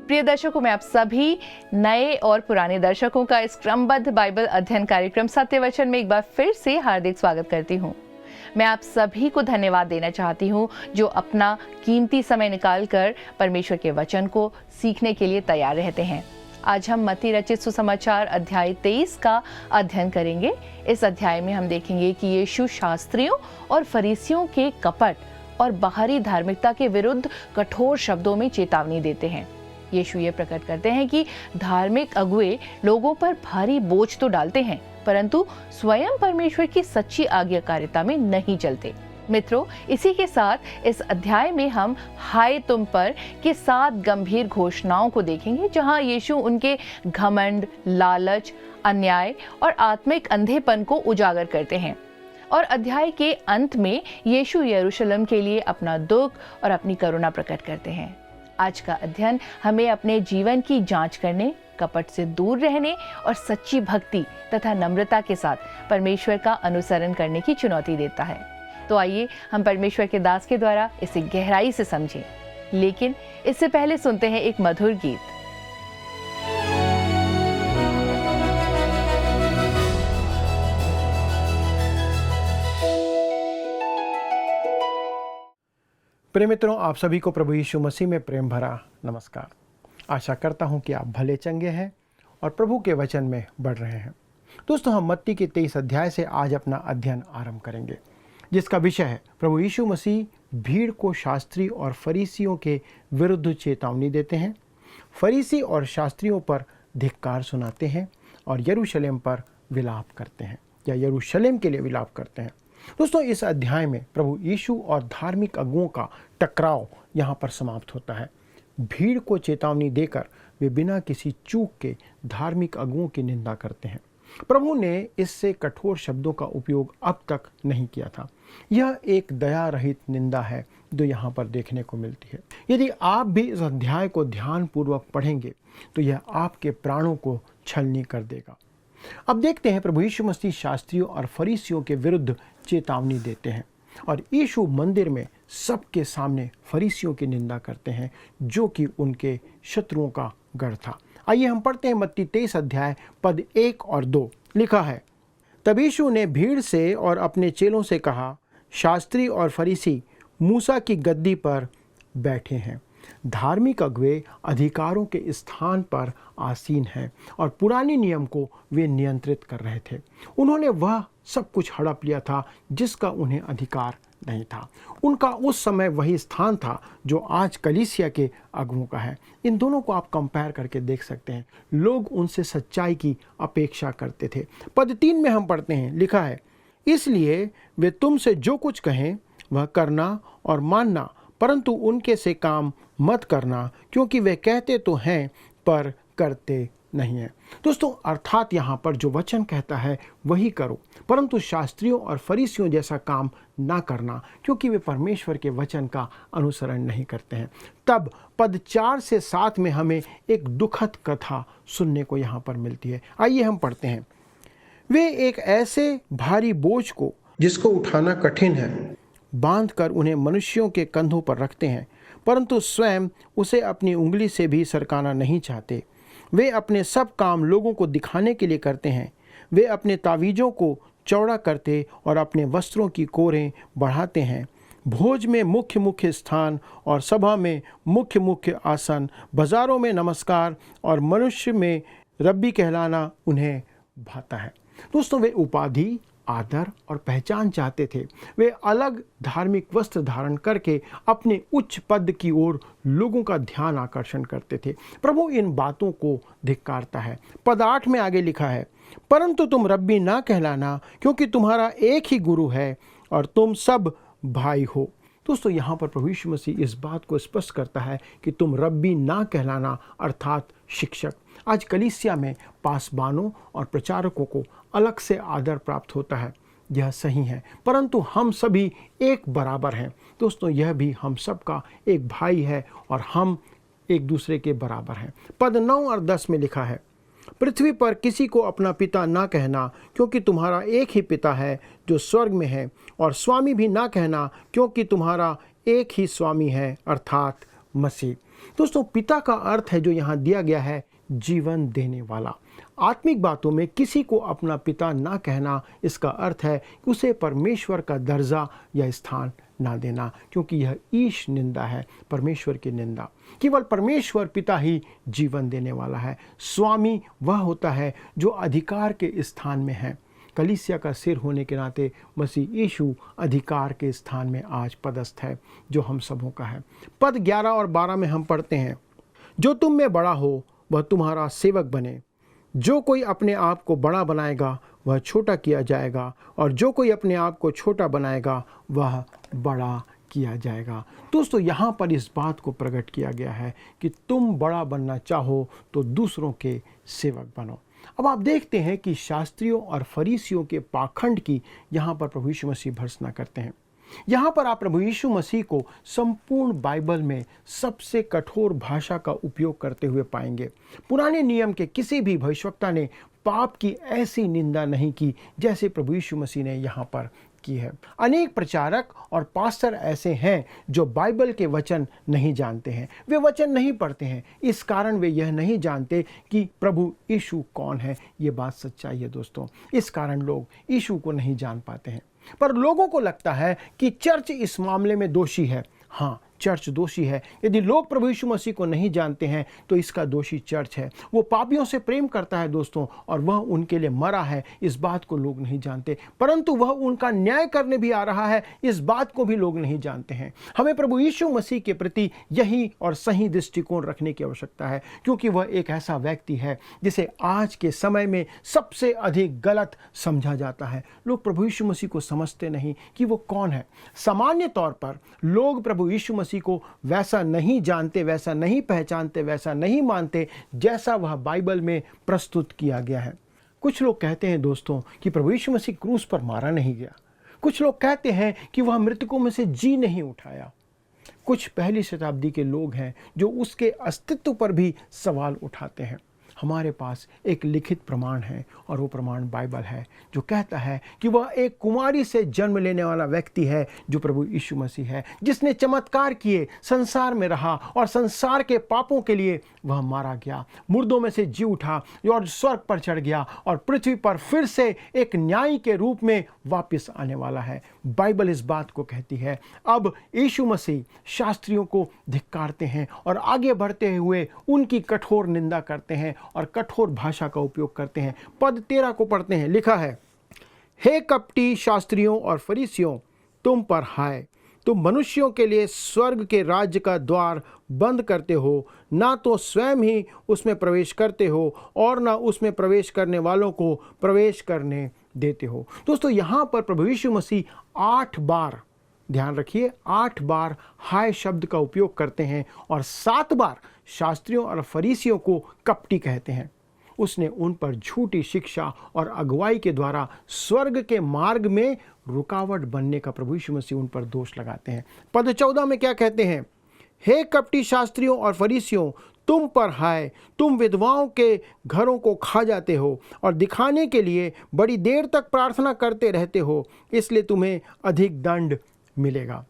प्रिय दर्शकों, मैं आप सभी नए और पुराने दर्शकों का इस क्रमबद्ध बाइबल अध्ययन कार्यक्रम सत्य वचन में एक बार फिर से हार्दिक स्वागत करती हूँ। मैं आप सभी को धन्यवाद देना चाहती हूँ जो अपना कीमती समय निकालकर परमेश्वर के वचन को सीखने के लिए तैयार रहते हैं। आज हम मत्ती रचित सुसमाचार अध्याय 23 का अध्ययन करेंगे। इस अध्याय में हम देखेंगे कि यीशु शास्त्रियों और फरीसियों के कपट और बाहरी धार्मिकता के विरुद्ध कठोर शब्दों में चेतावनी देते हैं। यीशु ये प्रकट करते हैं कि धार्मिक अगुए लोगों पर भारी बोझ तो डालते हैं, परंतु स्वयं परमेश्वर की सच्ची आज्ञाकारिता में नहीं चलते। मित्रों, इसी के साथ इस अध्याय में हम हाय तुम पर के 7 गंभीर घोषणाओं को देखेंगे, जहां यीशु उनके घमंड, लालच, अन्याय और आत्मिक अंधेपन को उजागर करते हैं। और अध्याय के अंत में यीशु यरूशलेम के लिए अपना दुख और अपनी करुणा प्रकट करते हैं। आज का अध्ययन हमें अपने जीवन की जांच करने, कपट से दूर रहने और सच्ची भक्ति तथा नम्रता के साथ परमेश्वर का अनुसरण करने की चुनौती देता है। तो आइए हम परमेश्वर के दास के द्वारा इसे गहराई से समझें। लेकिन इससे पहले सुनते हैं एक मधुर गीत। प्रिय मित्रों, आप सभी को प्रभु यीशु मसीह में प्रेम भरा नमस्कार। आशा करता हूं कि आप भले चंगे हैं और प्रभु के वचन में बढ़ रहे हैं। दोस्तों, हम मत्ती के 23 अध्याय से आज अपना अध्ययन आरंभ करेंगे, जिसका विषय है प्रभु यीशु मसीह भीड़ को शास्त्री और फरीसियों के विरुद्ध चेतावनी देते हैं। फरीसी और शास्त्रियों पर धिक्कार सुनाते हैं और यरूशलेम पर विलाप करते हैं, या यरूशलेम के लिए विलाप करते हैं। दोस्तों, इस अध्याय में प्रभु यीशु और धार्मिक अगुओं का टकराव यहाँ पर समाप्त होता है। भीड़ को चेतावनी देकर वे बिना किसी चूक के धार्मिक अगुओं की निंदा करते हैं। प्रभु ने इससे कठोर शब्दों का उपयोग अब तक नहीं किया था। यह एक दया रहित निंदा है जो यहाँ पर देखने को मिलती है। यदि आप भी इस अध्याय को ध्यानपूर्वक पढ़ेंगे तो यह आपके प्राणों को छलनी कर देगा। अब देखते हैं प्रभु यीशु मसीह शास्त्रियों और फरीसियों के विरुद्ध चेतावनी देते हैं और यीशु मंदिर में सबके सामने फरीसियों की निंदा करते हैं, जो कि उनके शत्रुओं का गढ़ था। आइए हम पढ़ते हैं मत्ती 23 अध्याय पद 1 और 2। लिखा है, तब यीशु ने भीड़ से और अपने चेलों से कहा, शास्त्री और फरीसी मूसा की गद्दी पर बैठे हैं। धार्मिक अगुए अधिकारों के स्थान पर आसीन हैं और पुराने नियम को वे नियंत्रित कर रहे थे। उन्होंने वह सब कुछ हड़प लिया था जिसका उन्हें अधिकार नहीं था। उनका उस समय वही स्थान था जो आज कलीसिया के अगुओं का है। इन दोनों को आप कंपेयर करके देख सकते हैं। लोग उनसे सच्चाई की अपेक्षा करते थे। पद 3 में हम पढ़ते हैं, लिखा है, इसलिए वे तुमसे जो कुछ कहें वह करना और मानना, परंतु उनके से काम मत करना, क्योंकि वे कहते तो हैं पर करते नहीं है। दोस्तों, अर्थात यहाँ पर जो वचन कहता है वही करो, परंतु शास्त्रियों और फरीसियों जैसा काम ना करना, क्योंकि वे परमेश्वर के वचन का अनुसरण नहीं करते हैं। तब पद 4 से 7 में हमें एक दुखद कथा सुनने को यहाँ पर मिलती है। आइए हम पढ़ते हैं। वे एक ऐसे भारी बोझ को, जिसको उठाना कठिन है, बांधकर उन्हें मनुष्यों के कंधों पर रखते हैं, परंतु स्वयं उसे अपनी उंगली से भी सरकाना नहीं चाहते। वे अपने सब काम लोगों को दिखाने के लिए करते हैं। वे अपने तावीज़ों को चौड़ा करते और अपने वस्त्रों की कोरें बढ़ाते हैं। भोज में मुख्य मुख्य स्थान और सभा में मुख्य मुख्य आसन, बाजारों में नमस्कार और मनुष्य में रब्बी कहलाना उन्हें भाता है। दोस्तों, वे उपाधि, आदर और पहचान चाहते थे। वे अलग धार्मिक वस्त्र धारण करके अपने उच्च पद की ओर लोगों का ध्यान आकर्षण करते थे। प्रभु इन बातों को धिक्कारता है। पद 8 में आगे लिखा है, परंतु तुम रब्बी ना कहलाना, क्योंकि तुम्हारा एक ही गुरु है और तुम सब भाई हो। दोस्तों, यहाँ पर प्रभु यीशु मसीह इस बात को स्पष्ट करता है कि तुम रब्बी ना कहलाना, अर्थात शिक्षक। आज कलीसिया में पासबानों और प्रचारकों को अलग से आदर प्राप्त होता है, यह सही है, परंतु हम सभी एक बराबर हैं। दोस्तों, यह भी हम सब का एक भाई है और हम एक दूसरे के बराबर हैं। पद 9 और 10 में लिखा है, पृथ्वी पर किसी को अपना पिता ना कहना, क्योंकि तुम्हारा एक ही पिता है जो स्वर्ग में है, और स्वामी भी ना कहना, क्योंकि तुम्हारा एक ही स्वामी है, अर्थात मसीह। दोस्तों, पिता का अर्थ है जो यहाँ दिया गया है, जीवन देने वाला। आत्मिक बातों में किसी को अपना पिता ना कहना, इसका अर्थ है कि उसे परमेश्वर का दर्जा या स्थान ना देना, क्योंकि यह ईश निंदा है, परमेश्वर की निंदा। केवल परमेश्वर पिता ही जीवन देने वाला है। स्वामी वह होता है जो अधिकार के स्थान में है। कलीसिया का सिर होने के नाते मसीह यीशु अधिकार के स्थान में आज पदस्थ है, जो हम सबों का है। पद 11 और 12 में हम पढ़ते हैं, जो तुम में बड़ा हो वह तुम्हारा सेवक बने। जो कोई अपने आप को बड़ा बनाएगा वह छोटा किया जाएगा, और जो कोई अपने आप को छोटा बनाएगा वह बड़ा किया जाएगा। दोस्तों, यहाँ पर इस बात को प्रकट किया गया है कि तुम बड़ा बनना चाहो तो दूसरों के सेवक बनो। अब आप देखते हैं कि शास्त्रियों और फरीसियों के पाखंड की यहाँ पर प्रभु यीशु मसीह भर्त्सना करते हैं। यहाँ पर आप प्रभु यीशु मसीह को संपूर्ण बाइबल में सबसे कठोर भाषा का उपयोग करते हुए पाएंगे। पुराने नियम के किसी भी भविष्यवक्ता ने पाप की ऐसी निंदा नहीं की जैसे प्रभु यीशु मसीह ने यहाँ पर की है। अनेक प्रचारक और पास्टर ऐसे हैं जो बाइबल के वचन नहीं जानते हैं, वे वचन नहीं पढ़ते हैं। इस कारण वे यह नहीं जानते कि प्रभु यीशु कौन है। ये बात सच्चाई है दोस्तों। इस कारण लोग यीशु को नहीं जान पाते हैं। पर लोगों को लगता है कि चर्च इस मामले में दोषी है। हाँ, चर्च दोषी है। यदि लोग प्रभु यीशु मसीह को नहीं जानते हैं तो इसका दोषी चर्च है। वो पापियों से प्रेम करता है दोस्तों, और वह उनके लिए मरा है, इस बात को लोग नहीं जानते। परंतु वह उनका न्याय करने भी आ रहा है, इस बात को भी लोग नहीं जानते हैं। हमें प्रभु यीशु मसीह के प्रति यही और सही दृष्टिकोण रखने की आवश्यकता है, क्योंकि वह एक ऐसा व्यक्ति है जिसे आज के समय में सबसे अधिक गलत समझा जाता है। लोग प्रभु यीशु मसीह को समझते नहीं कि वो कौन है। सामान्य तौर पर लोग प्रभु यीशु मसीह को वैसा नहीं जानते, वैसा नहीं पहचानते, वैसा नहीं मानते जैसा वह बाइबल में प्रस्तुत किया गया है। कुछ लोग कहते हैं दोस्तों कि प्रभु यीशु मसीह क्रूस पर मारा नहीं गया। कुछ लोग कहते हैं कि वह मृतकों में से जी नहीं उठाया। कुछ पहली शताब्दी के लोग हैं जो उसके अस्तित्व पर भी सवाल उठाते हैं। हमारे पास एक लिखित प्रमाण है, और वो प्रमाण बाइबल है, जो कहता है कि वह एक कुमारी से जन्म लेने वाला व्यक्ति है जो प्रभु यीशु मसीह है, जिसने चमत्कार किए, संसार में रहा और संसार के पापों के लिए वह मारा गया, मुर्दों में से जी उठा और स्वर्ग पर चढ़ गया और पृथ्वी पर फिर से एक न्यायी के रूप में वापस आने वाला है। बाइबल इस बात को कहती है। अब यीशु मसीह शास्त्रियों को धिक्कारते हैं और आगे बढ़ते हुए उनकी कठोर निंदा करते हैं और कठोर भाषा का उपयोग करते हैं। पद 13 को पढ़ते हैं, लिखा है, हे कपटी शास्त्रियों और फरीसियों, तुम पर हाय, तुम मनुष्यों के लिए स्वर्ग के राज्य का द्वार बंद करते हो, ना तो स्वयं ही उसमें प्रवेश करते हो और ना उसमें प्रवेश करने वालों को प्रवेश करने देते हो। दोस्तों, यहाँ पर प्रभु यीशु मसीह 8 बार, ध्यान रखिए, 8 बार हाय शब्द का उपयोग करते हैं और 7 बार शास्त्रियों और फरीसियों को कपटी कहते हैं। उसने उन पर झूठी शिक्षा और अगुवाई के द्वारा स्वर्ग के मार्ग में रुकावट बनने का प्रभु यीशु मसीह उन पर दोष लगाते हैं। पद 14 में क्या कहते हैं, हे कपटी शास्त्रियों और फरीसियों, तुम पर हाय, तुम विधवाओं के घरों को खा जाते हो और दिखाने के लिए बड़ी देर तक प्रार्थना करते रहते हो, इसलिए तुम्हें अधिक दंड मिलेगा।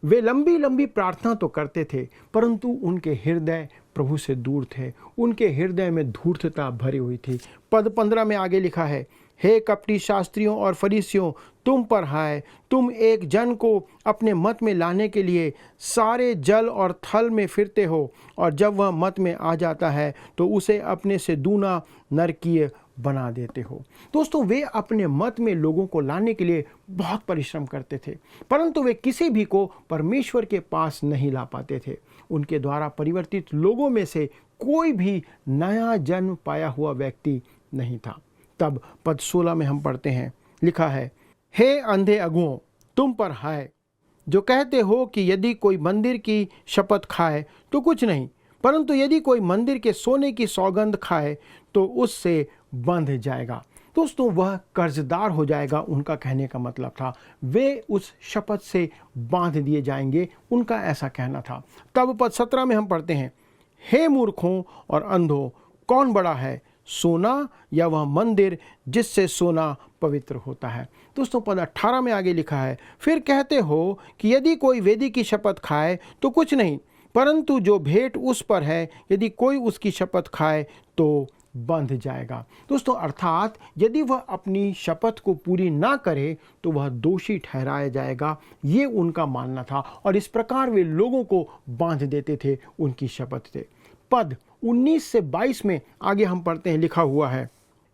वे लंबी लंबी प्रार्थना तो करते थे, परंतु उनके हृदय प्रभु से दूर थे। उनके हृदय में धूर्तता भरी हुई थी। पद 15 में आगे लिखा है, हे कपटी शास्त्रियों और फरीसियों, तुम पर हाय, तुम एक जन को अपने मत में लाने के लिए सारे जल और थल में फिरते हो, और जब वह मत में आ जाता है तो उसे अपने से दूना नरकीय बना देते हो। दोस्तों, वे अपने मत में लोगों को लाने के लिए बहुत परिश्रम करते थे, परंतु वे किसी भी को परमेश्वर के पास नहीं ला पाते थे। उनके द्वारा परिवर्तित लोगों में से कोई भी नया जन्म पाया हुआ व्यक्ति नहीं था। तब पद 16 में हम पढ़ते हैं, लिखा है, हे अंधे अगुओं, तुम पर हाय, जो कहते हो कि यदि कोई मंदिर की शपथ खाए तो कुछ नहीं, परंतु यदि कोई मंदिर के सोने की सौगंध खाए तो उससे बंध जाएगा। दोस्तों, वह कर्जदार हो जाएगा, उनका कहने का मतलब था। वे उस शपथ से बांध दिए जाएंगे, उनका ऐसा कहना था। तब पद 17 में हम पढ़ते हैं, हे मूर्खों और अंधों, कौन बड़ा है, सोना या वह मंदिर जिससे सोना पवित्र होता है। दोस्तों, पद 18 में आगे लिखा है, फिर कहते हो कि यदि कोई वेदी की शपथ खाए तो कुछ नहीं, परंतु जो भेंट उस पर है, यदि कोई उसकी शपथ खाए तो बंध जाएगा। दोस्तों, अर्थात यदि वह अपनी शपथ को पूरी ना करे तो वह दोषी ठहराया जाएगा, ये उनका मानना था और इस प्रकार वे लोगों को बांध देते थे उनकी शपथ से। पद 19 से 22 में आगे हम पढ़ते हैं, लिखा हुआ है,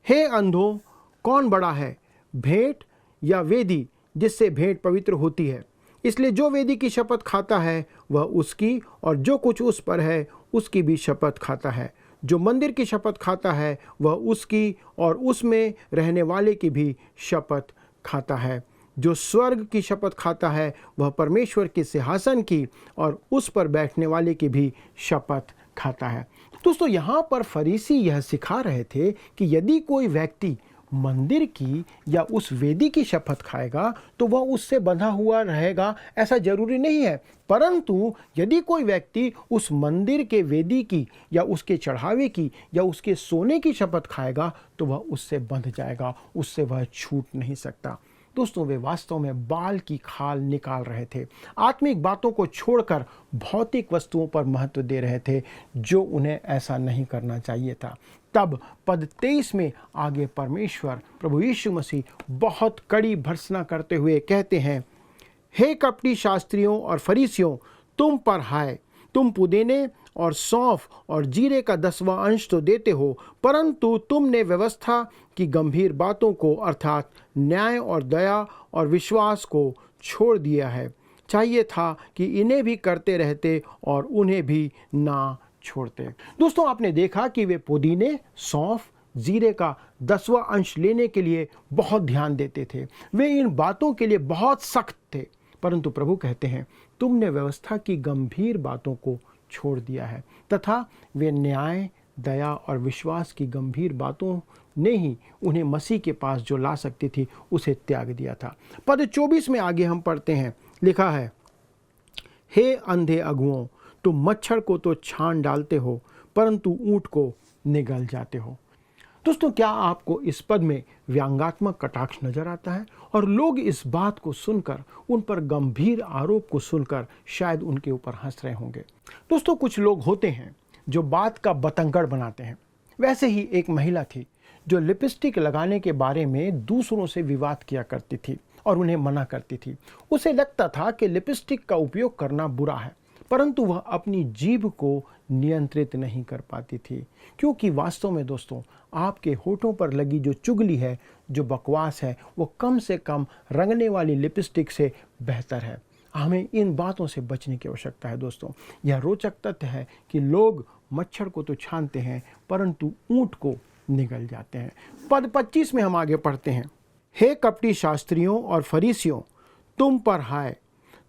हे अंधों, कौन बड़ा है, भेंट या वेदी जिससे भेंट पवित्र होती है? इसलिए जो वेदी की शपथ खाता है वह उसकी और जो कुछ उस पर है उसकी भी शपथ खाता है। जो मंदिर की शपथ खाता है वह उसकी और उसमें रहने वाले की भी शपथ खाता है। जो स्वर्ग की शपथ खाता है वह परमेश्वर के सिंहासन की और उस पर बैठने वाले की भी शपथ खाता है। दोस्तों, यहाँ पर फरीसी यह सिखा रहे थे कि यदि कोई व्यक्ति मंदिर की या उस वेदी की शपथ खाएगा तो वह उससे बंधा हुआ रहेगा, ऐसा जरूरी नहीं है। परंतु यदि कोई व्यक्ति उस मंदिर के वेदी की या उसके चढ़ावे की या उसके सोने की शपथ खाएगा तो वह उससे बंध जाएगा, उससे वह छूट नहीं सकता। दोस्तों, वे वास्तव में बाल की खाल निकाल रहे थे, आत्मिक बातों को छोड़कर भौतिक वस्तुओं पर महत्व दे रहे थे, जो उन्हें ऐसा नहीं करना चाहिए था। तब पद 23 में आगे परमेश्वर प्रभु यीशु मसीह बहुत कड़ी भर्त्सना करते हुए कहते हैं, हे कपटी शास्त्रियों और फरीसियों, तुम पर हाय, तुम पुदीने और सौंफ और जीरे का 10वां अंश तो देते हो, परंतु तुमने व्यवस्था की गंभीर बातों को अर्थात न्याय और दया और विश्वास को छोड़ दिया है। चाहिए था कि इन्हें भी करते रहते और उन्हें भी ना छोड़ते। दोस्तों, आपने देखा कि वे पुदीने, सौंफ, जीरे का 10वां अंश लेने के लिए बहुत ध्यान देते थे। वे इन बातों के लिए बहुत सख्त थे, परंतु प्रभु कहते हैं, तुमने व्यवस्था की गंभीर बातों को छोड़ दिया है तथा वे न्याय, दया और विश्वास की गंभीर बातों ने ही उन्हें मसीह के पास जो ला सकती थी उसे त्याग दिया था। पद 24 में आगे हम पढ़ते हैं, लिखा है, हे अंधे अगुओं, तुम मच्छर को तो छान डालते हो परंतु ऊंट को निगल जाते हो। दोस्तों, क्या आपको इस पद में व्यंग्यात्मक कटाक्ष नजर आता है? और लोग इस बात को सुनकर, उन पर गंभीर आरोप को सुनकर शायद उनके ऊपर हंस रहे होंगे। दोस्तों, कुछ लोग होते हैं जो बात का बतंगड़ बनाते हैं। वैसे ही एक महिला थी जो लिपस्टिक लगाने के बारे में दूसरों से विवाद किया करती थी और उन्हें मना करती थी। उसे लगता था कि लिपस्टिक का उपयोग करना बुरा है, परंतु वह अपनी जीभ को नियंत्रित नहीं कर पाती थी, क्योंकि वास्तव में दोस्तों, आपके होठों पर लगी जो चुगली है, जो बकवास है, वो कम से कम रंगने वाली लिपस्टिक से बेहतर है। हमें इन बातों से बचने की आवश्यकता है। दोस्तों, यह रोचक तथ्य है कि लोग मच्छर को तो छानते हैं परंतु ऊंट को निगल जाते हैं। पद 25 में हम आगे पढ़ते हैं, हे कपटी शास्त्रियों और फरीसियों, तुम पर हाय,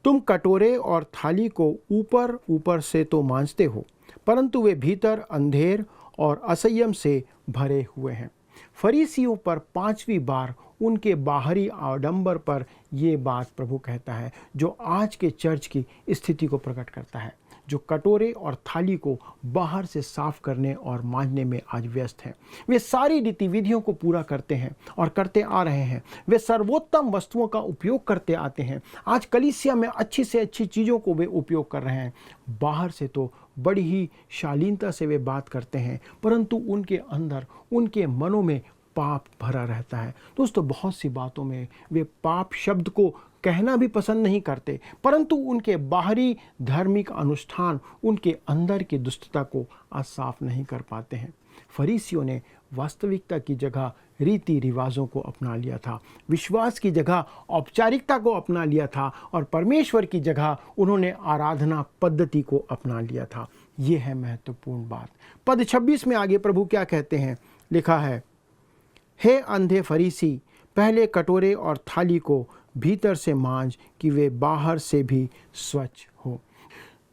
तुम कटोरे और थाली को ऊपर ऊपर से तो मांजते हो, परंतु वे भीतर अंधेर और असंयम से भरे हुए हैं। फरीसियों पर 5वीं बार उनके बाहरी आडंबर पर यह बात प्रभु कहता है, जो आज के चर्च की स्थिति को प्रकट करता है, जो कटोरे और थाली को बाहर से साफ करने और मांजने में आज व्यस्त हैं। वे सारी गतिविधियों को पूरा करते हैं और करते आ रहे हैं। वे सर्वोत्तम वस्तुओं का उपयोग करते आते हैं। आज कलीसिया में अच्छी से अच्छी चीज़ों को वे उपयोग कर रहे हैं। बाहर से तो बड़ी ही शालीनता से वे बात करते हैं, परंतु उनके अंदर, उनके मनों में पाप भरा रहता है। दोस्तों, बहुत सी बातों में वे पाप शब्द को कहना भी पसंद नहीं करते, परंतु उनके बाहरी धार्मिक अनुष्ठान उनके अंदर की दुष्टता को आज साफ नहीं कर पाते हैं। फरीसियों ने वास्तविकता की जगह रीति रिवाजों को अपना लिया था, विश्वास की जगह औपचारिकता को अपना लिया था और परमेश्वर की जगह उन्होंने आराधना पद्धति को अपना लिया था। ये है महत्वपूर्ण बात। पद 26 में आगे प्रभु क्या कहते हैं, लिखा है, हे अंधे फरीसी, पहले कटोरे और थाली को भीतर से मांज कि वे बाहर से भी स्वच्छ हो।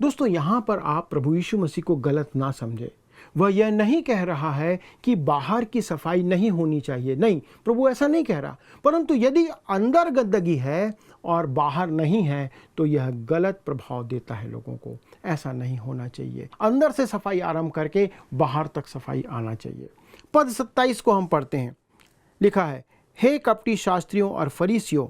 दोस्तों, यहाँ पर आप प्रभु यीशु मसीह को गलत ना समझे। वह यह नहीं कह रहा है कि बाहर की सफाई नहीं होनी चाहिए, नहीं, प्रभु ऐसा नहीं कह रहा। परंतु यदि अंदर गंदगी है और बाहर नहीं है तो यह गलत प्रभाव देता है लोगों को। ऐसा नहीं होना चाहिए। अंदर से सफाई आरंभ करके बाहर तक सफाई आना चाहिए। पद 27 को हम पढ़ते हैं, लिखा है, हे कपटी शास्त्रियों और फरीसियों,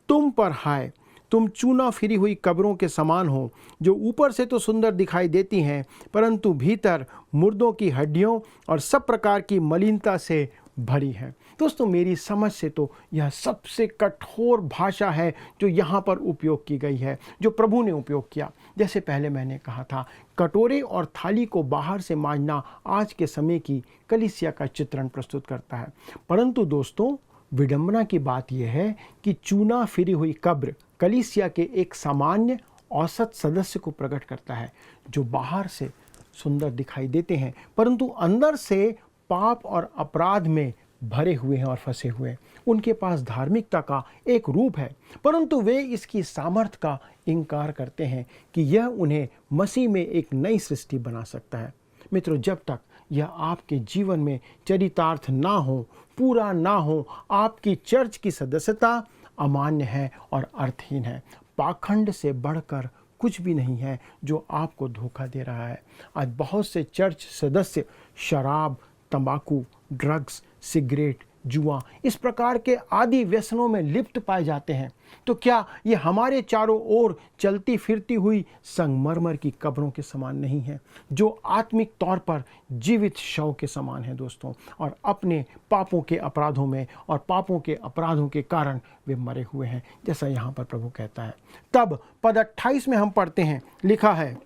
तुम पर हाय, तुम चूना फिरी हुई कब्रों के समान हो, जो ऊपर से तो सुंदर दिखाई देती हैं परंतु भीतर मुर्दों की हड्डियों और सब प्रकार की मलिनता से भरी है। दोस्तों, मेरी समझ से तो यह सबसे कठोर भाषा है जो यहाँ पर उपयोग की गई है, जो प्रभु ने उपयोग किया। जैसे पहले मैंने कहा था, कटोरे और थाली को बाहर से मांजना आज के समय की कलीसिया का चित्रण प्रस्तुत करता है। परंतु दोस्तों, विडंबना की बात यह है कि चूना फिरी हुई कब्र कलीसिया के एक सामान्य औसत सदस्य को प्रकट करता है, जो बाहर से सुंदर दिखाई देते हैं परंतु अंदर से पाप और अपराध में भरे हुए हैं और फंसे हुए हैं। उनके पास धार्मिकता का एक रूप है परंतु वे इसकी सामर्थ्य का इनकार करते हैं कि यह उन्हें मसीह में एक नई सृष्टि बना सकता है। मित्रों, जब तक यह आपके जीवन में चरितार्थ ना हो, पूरा ना हो, आपकी चर्च की सदस्यता अमान्य है और अर्थहीन है। पाखंड से बढ़कर कुछ भी नहीं है जो आपको धोखा दे रहा है। आज बहुत से चर्च सदस्य शराब, तंबाकू, ड्रग्स, सिगरेट, जुआ, इस प्रकार के आदि व्यसनों में लिप्त पाए जाते हैं। तो क्या ये हमारे चारों ओर चलती फिरती हुई संगमरमर की कब्रों के समान नहीं है, जो आत्मिक तौर पर जीवित शव के समान है दोस्तों, और अपने पापों के अपराधों में और पापों के अपराधों के कारण वे मरे हुए हैं, जैसा यहाँ पर प्रभु कहता है। तब पद 28 में हम पढ़ते हैं, लिखा है,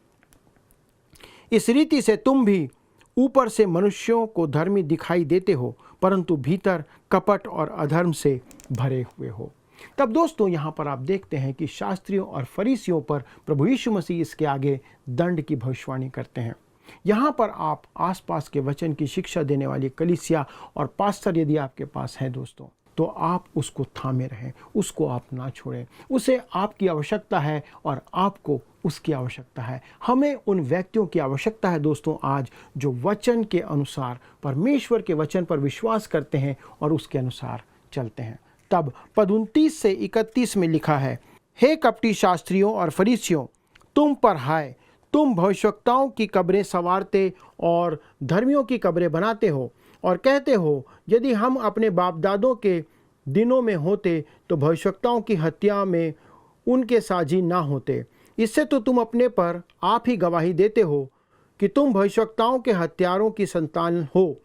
इस रीति से तुम भी ऊपर से मनुष्यों को धर्मी दिखाई देते हो परंतु भीतर कपट और अधर्म से भरे हुए हो। तब दोस्तों, यहाँ पर आप देखते हैं कि शास्त्रियों और फरीसियों पर प्रभु यीशु मसीह इसके आगे दंड की भविष्यवाणी करते हैं। यहाँ पर आप आसपास के वचन की शिक्षा देने वाली कलीसिया और पास्टर यदि आपके पास है दोस्तों, तो आप उसको थामे रहें, उसको आप ना छोड़ें। उसे आपकी आवश्यकता है और आपको उसकी आवश्यकता है। हमें उन व्यक्तियों की आवश्यकता है दोस्तों आज, जो वचन के अनुसार, परमेश्वर के वचन पर विश्वास करते हैं और उसके अनुसार चलते हैं। तब पद 29 से 31 में लिखा है, हे कपटी शास्त्रियों और फरीसियों, तुम पर हाय, तुम भविष्यवक्ताओं की कब्रें संवारते और धर्मियों की कब्रें बनाते हो और कहते हो, यदि हम अपने बाप दादों के दिनों में होते तो भविष्यवक्ताओं की हत्या में उनके साझी ना होते। इससे तो तुम अपने पर आप ही गवाही देते हो कि तुम भविष्यवक्ताओं के हत्यारों की संतान हो।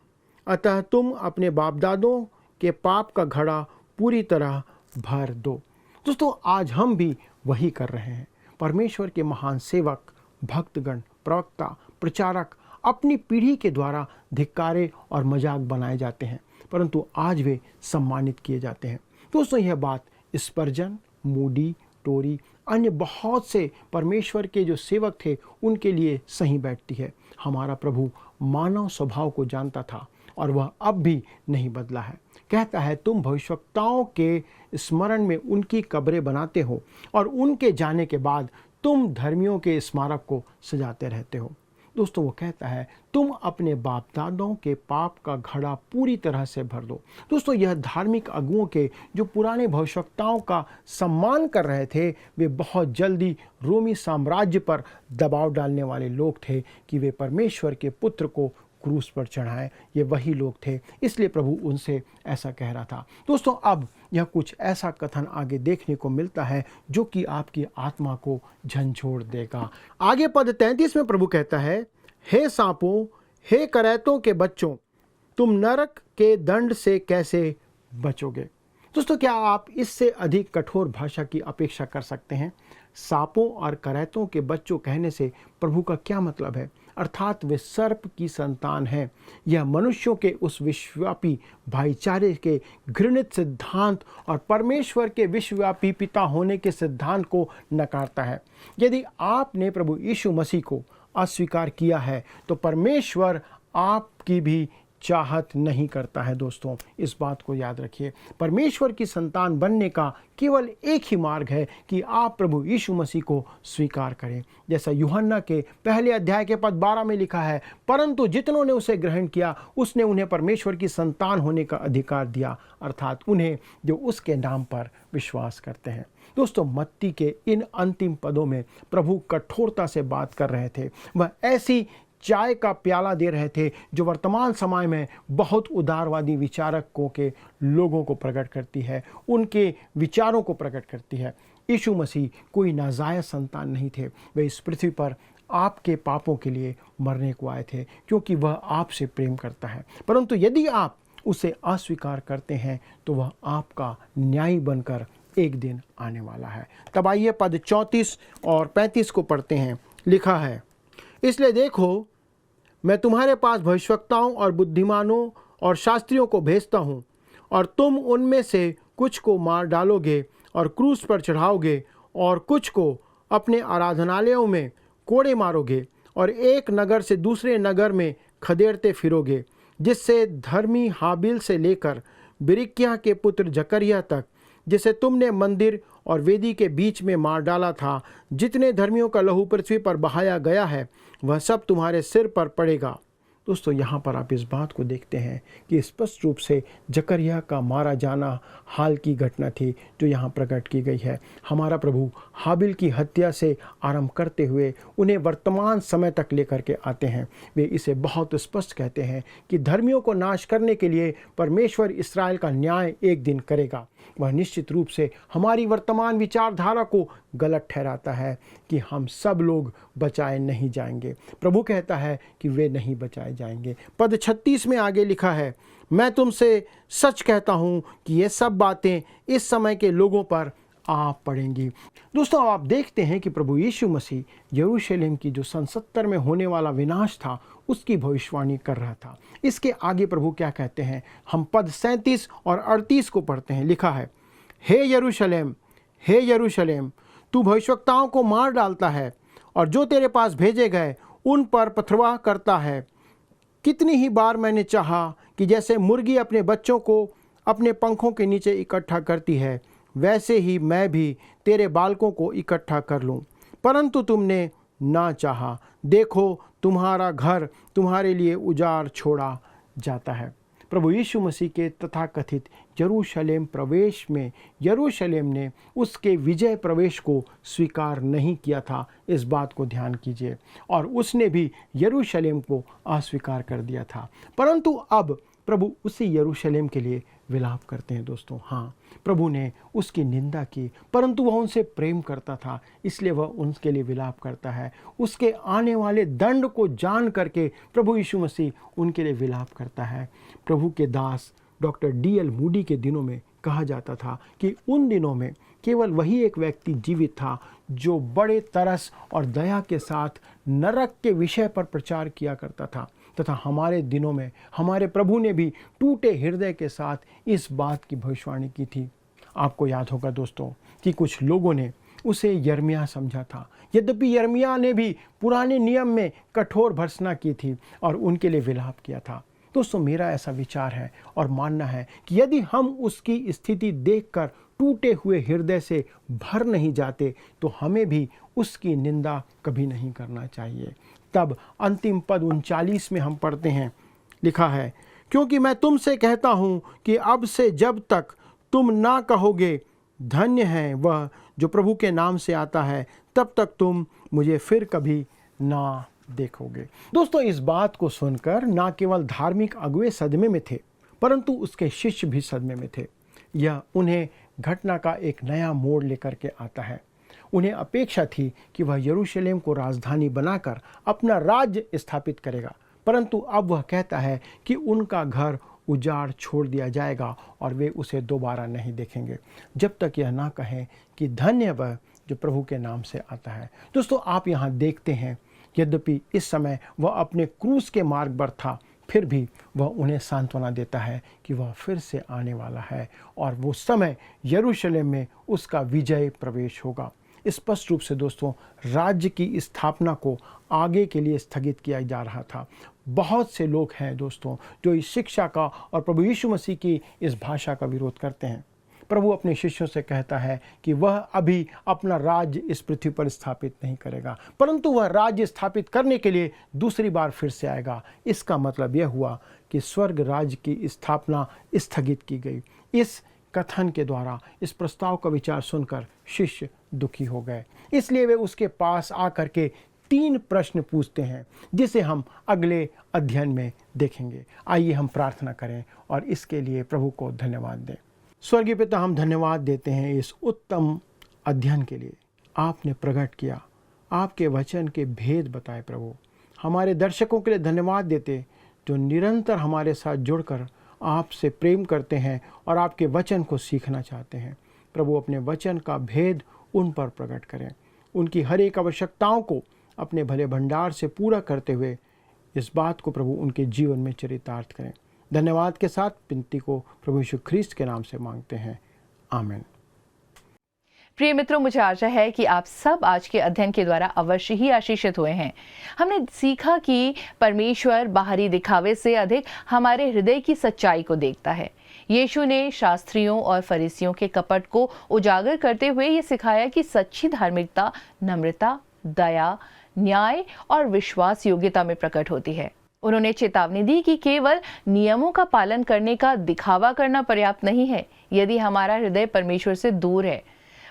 अतः तुम अपने बाप दादों के पाप का घड़ा पूरी तरह भर दो। दोस्तों, आज हम भी वही कर रहे हैं। परमेश्वर के महान सेवक, भक्तगण, प्रवक्ता, प्रचारक अपनी पीढ़ी के द्वारा धिक्कारे और मजाक बनाए जाते हैं परंतु आज वे सम्मानित किए जाते हैं। दोस्तों, यह बात स्पर्जन, मूडी, टोरी, अन्य बहुत से परमेश्वर के जो सेवक थे उनके लिए सही बैठती है। हमारा प्रभु मानव स्वभाव को जानता था और वह अब भी नहीं बदला है। कहता है, तुम भविष्यवक्ताओं के स्मरण में उनकी कब्रें बनाते हो और उनके जाने के बाद तुम धर्मियों के स्मारक को सजाते रहते हो। दोस्तों, वो कहता है, तुम अपने बाप दादों के पाप का घड़ा पूरी तरह से भर दो। दोस्तों, यह धार्मिक अगुओं के जो पुराने भविष्यवक्ताओं का सम्मान कर रहे थे, वे बहुत जल्दी रोमी साम्राज्य पर दबाव डालने वाले लोग थे कि वे परमेश्वर के पुत्र को क्रूस पर चढ़ाएं। ये वही लोग थे, इसलिए प्रभु उनसे ऐसा कह रहा था। दोस्तों, अब यह कुछ ऐसा कथन आगे देखने को मिलता है जो कि आपकी आत्मा को झंझोड़ देगा। आगे पद 33 में प्रभु कहता है, हे सांपों, हे करैतों के बच्चों, तुम नरक के दंड से कैसे बचोगे। दोस्तों, क्या आप इससे अधिक कठोर भाषा की अपेक्षा कर सकते हैं। सांपों और करैतों के बच्चों कहने से प्रभु का क्या मतलब है, अर्थात वे सर्प की संतान हैं। यह मनुष्यों के उस विश्वव्यापी भाईचारे के घृणित सिद्धांत और परमेश्वर के विश्वव्यापी पिता होने के सिद्धांत को नकारता है। यदि आपने प्रभु यीशु मसीह को अस्वीकार किया है तो परमेश्वर आपकी भी चाहत नहीं करता है। दोस्तों, इस बात को याद रखिए। परमेश्वर की संतान बनने का केवल एक ही मार्ग है कि आप प्रभु यीशु मसीह को स्वीकार करें। जैसा यूहन्ना के पहले अध्याय के पद 12 में लिखा है, परंतु जितनों ने उसे ग्रहण किया उसने उन्हें परमेश्वर की संतान होने का अधिकार दिया, अर्थात उन्हें जो उसके नाम पर विश्वास करते हैं। दोस्तों, मत्ती के इन अंतिम पदों में प्रभु कठोरता से बात कर रहे थे। वह ऐसी चाय का प्याला दे रहे थे जो वर्तमान समय में बहुत उदारवादी विचारकों के लोगों को प्रकट करती है, उनके विचारों को प्रकट करती है। यीशु मसीह कोई नाजायज संतान नहीं थे। वे इस पृथ्वी पर आपके पापों के लिए मरने को आए थे, क्योंकि वह आपसे प्रेम करता है। परंतु यदि आप उसे अस्वीकार करते हैं तो वह आपका न्यायी बनकर एक दिन आने वाला है। तब आइए पद 34 और 35 को पढ़ते हैं। लिखा है, इसलिए देखो, मैं तुम्हारे पास भविष्यवक्ताओं और बुद्धिमानों और शास्त्रियों को भेजता हूँ, और तुम उनमें से कुछ को मार डालोगे और क्रूस पर चढ़ाओगे, और कुछ को अपने आराधनालयों में कोड़े मारोगे, और एक नगर से दूसरे नगर में खदेड़ते फिरोगे, जिससे धर्मी हाबिल से लेकर बिरिक्याह के पुत्र जकरिया तक, जिसे तुमने मंदिर और वेदी के बीच में मार डाला था। जितने धर्मियों का लहू पृथ्वी पर बहाया गया है, वह सब तुम्हारे सिर पर पड़ेगा। दोस्तों, यहाँ पर आप इस बात को देखते हैं कि स्पष्ट रूप से जकरिया का मारा जाना हाल की घटना थी जो यहाँ प्रकट की गई है। हमारा प्रभु हाबिल की हत्या से आरंभ करते हुए उन्हें वर्तमान समय तक लेकर के आते हैं। वे इसे बहुत स्पष्ट कहते हैं कि धर्मियों को नाश करने के लिए परमेश्वर इस्राएल का न्याय एक दिन करेगा। वह निश्चित रूप से हमारी वर्तमान विचारधारा को गलत ठहराता है कि हम सब लोग बचाए नहीं जाएंगे। प्रभु कहता है कि वे नहीं बचाए जाएंगे। पद 36 में आगे लिखा है, मैं तुमसे सच कहता हूँ कि ये सब बातें इस समय के लोगों पर आ पड़ेंगी। दोस्तों, अब आप देखते हैं कि प्रभु यीशु मसीह यरूशलेम की जो सन 70 में होने वाला विनाश था उसकी भविष्यवाणी कर रहा था। इसके आगे प्रभु क्या कहते हैं, हम पद 37 और 38 को पढ़ते हैं। लिखा है, हे यरूशलेम, तू भविष्यवक्ताओं को मार डालता है और जो तेरे पास भेजे गए उन पर पथरवाह करता है। कितनी ही बार मैंने चाहा कि जैसे मुर्गी अपने बच्चों को अपने पंखों के नीचे इकट्ठा करती है, वैसे ही मैं भी तेरे बालकों को इकट्ठा कर लूं, परंतु तुमने ना चाहा। देखो, तुम्हारा घर तुम्हारे लिए उजाड़ छोड़ा जाता है। प्रभु यीशु मसीह के तथाकथित यरूशलेम प्रवेश में यरूशलेम ने उसके विजय प्रवेश को स्वीकार नहीं किया था। इस बात को ध्यान कीजिए। और उसने भी यरूशलेम को अस्वीकार कर दिया था। परंतु अब प्रभु उसी यरूशलेम के लिए विलाप करते हैं। दोस्तों, हाँ, प्रभु ने उसकी निंदा की, परंतु वह उनसे प्रेम करता था, इसलिए वह उनके लिए विलाप करता है। उसके आने वाले दंड को जान करके प्रभु यीशु मसीह उनके लिए विलाप करता है। प्रभु के दास डॉक्टर D.L. मूडी के दिनों में कहा जाता था कि उन दिनों में केवल वही एक व्यक्ति जीवित था जो बड़े तरस और दया के साथ नरक के विषय पर प्रचार किया करता था। तथा हमारे दिनों में हमारे प्रभु ने भी टूटे हृदय के साथ इस बात की भविष्यवाणी की थी। आपको याद होगा दोस्तों कि कुछ लोगों ने उसे यिर्मयाह समझा था, यद्यपि यिर्मयाह ने भी पुराने नियम में कठोर भर्त्सना की थी और उनके लिए विलाप किया था। दोस्तों, मेरा ऐसा विचार है और मानना है कि यदि हम उसकी स्थिति देखकर टूटे हुए हृदय से भर नहीं जाते तो हमें भी उसकी निंदा कभी नहीं करना चाहिए। तब अंतिम पद 39 में हम पढ़ते हैं। लिखा है, क्योंकि मैं तुमसे कहता हूँ कि अब से जब तक तुम ना कहोगे धन्य है वह जो प्रभु के नाम से आता है, तब तक तुम मुझे फिर कभी ना देखोगे। दोस्तों, इस बात को सुनकर ना केवल धार्मिक अगुवे सदमे में थे, परंतु उसके शिष्य भी सदमे में थे। यह उन्हें घटना का एक नया मोड़ लेकर के आता है। उन्हें अपेक्षा थी कि वह यरूशलेम को राजधानी बनाकर अपना राज्य स्थापित करेगा, परंतु अब वह कहता है कि उनका घर उजाड़ छोड़ दिया जाएगा और वे उसे दोबारा नहीं देखेंगे जब तक यह ना कहें कि धन्य वह जो प्रभु के नाम से आता है। दोस्तों, आप यहाँ देखते हैं, यद्यपि इस समय वह अपने क्रूस के मार्ग पर था, फिर भी वह उन्हें सांत्वना देता है कि वह फिर से आने वाला है और वो समय यरूशलेम में उसका विजय प्रवेश होगा। स्पष्ट रूप से दोस्तों, राज्य की स्थापना को आगे के लिए स्थगित किया जा रहा था। बहुत से लोग हैं दोस्तों जो इस शिक्षा का और प्रभु यीशु मसीह की इस भाषा का विरोध करते हैं। प्रभु अपने शिष्यों से कहता है कि वह अभी अपना राज्य इस पृथ्वी पर स्थापित नहीं करेगा, परंतु वह राज्य स्थापित करने के लिए दूसरी बार फिर से आएगा। इसका मतलब यह हुआ कि स्वर्ग राज्य की स्थापना स्थगित की गई। इस कथन के द्वारा इस प्रस्ताव का विचार सुनकर शिष्य दुखी हो गए, इसलिए वे उसके पास आकर के 3 प्रश्न पूछते हैं जिसे हम अगले अध्ययन में देखेंगे। आइए हम प्रार्थना करें और इसके लिए प्रभु को धन्यवाद दें। स्वर्गीय पिता, हम धन्यवाद देते हैं इस उत्तम अध्ययन के लिए आपने प्रकट किया, आपके वचन के भेद बताए प्रभु। हमारे दर्शकों के लिए धन्यवाद देते जो निरंतर हमारे साथ जुड़कर आपसे प्रेम करते हैं और आपके वचन को सीखना चाहते हैं। प्रभु अपने वचन का भेद उन पर प्रकट करें, उनकी हर एक आवश्यकताओं को अपने भले भंडार से पूरा करते हुए इस बात को प्रभु उनके जीवन में चरितार्थ करें। धन्यवाद के साथ विनती को प्रभु यीशु ख्रीस्त के नाम से मांगते हैं, आमीन। प्रिय मित्रों, मुझे आशा है कि आप सब आज के अध्ययन के द्वारा अवश्य ही आशीषित हुए हैं। हमने सीखा कि परमेश्वर बाहरी दिखावे से अधिक हमारे हृदय की सच्चाई को देखता है। यीशु ने शास्त्रियों और फरीसियों के कपट को उजागर करते हुए ये सिखाया कि सच्ची धार्मिकता नम्रता, दया, न्याय और विश्वास योग्यता में प्रकट होती है। उन्होंने चेतावनी दी कि केवल नियमों का पालन करने का दिखावा करना पर्याप्त नहीं है यदि हमारा हृदय परमेश्वर से दूर है।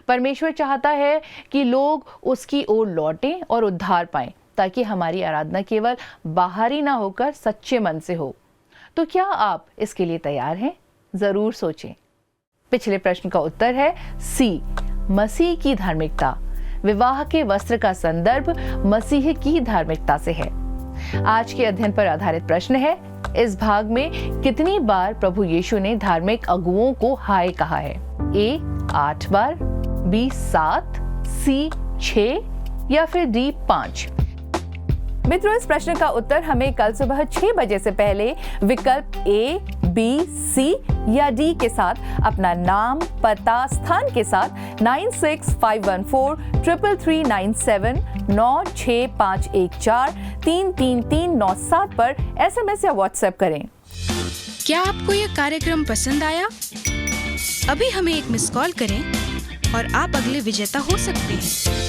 परमेश्वर चाहता है कि लोग उसकी ओर लौटें और उद्धार पाएं, ताकि हमारी आराधना केवल बाहरी ना होकर सच्चे मन से हो। तो क्या आप इसके लिए तैयार हैं? जरूर सोचें। पिछले प्रश्न का उत्तर है सी, मसीह की धार्मिकता। विवाह के वस्त्र का संदर्भ मसीह की धार्मिकता से है। आज के अध्ययन पर आधारित प्रश्न है, इस भाग में कितनी बार प्रभु यीशु ने धार्मिक अगुओं को हाय कहा है? ए 8 बार, बी 7, सी 6 या फिर डी 5? मित्रों, इस प्रश्न का उत्तर हमें कल सुबह 6 बजे से पहले विकल्प ए, बी, सी या डी के साथ अपना नाम, पता, स्थान के साथ 9651433397 96514 33397 पर SMS या WhatsApp करें। क्या आपको यह कार्यक्रम पसंद आया? अभी हमें एक मिस कॉल करें और आप अगले विजेता हो सकते हैं।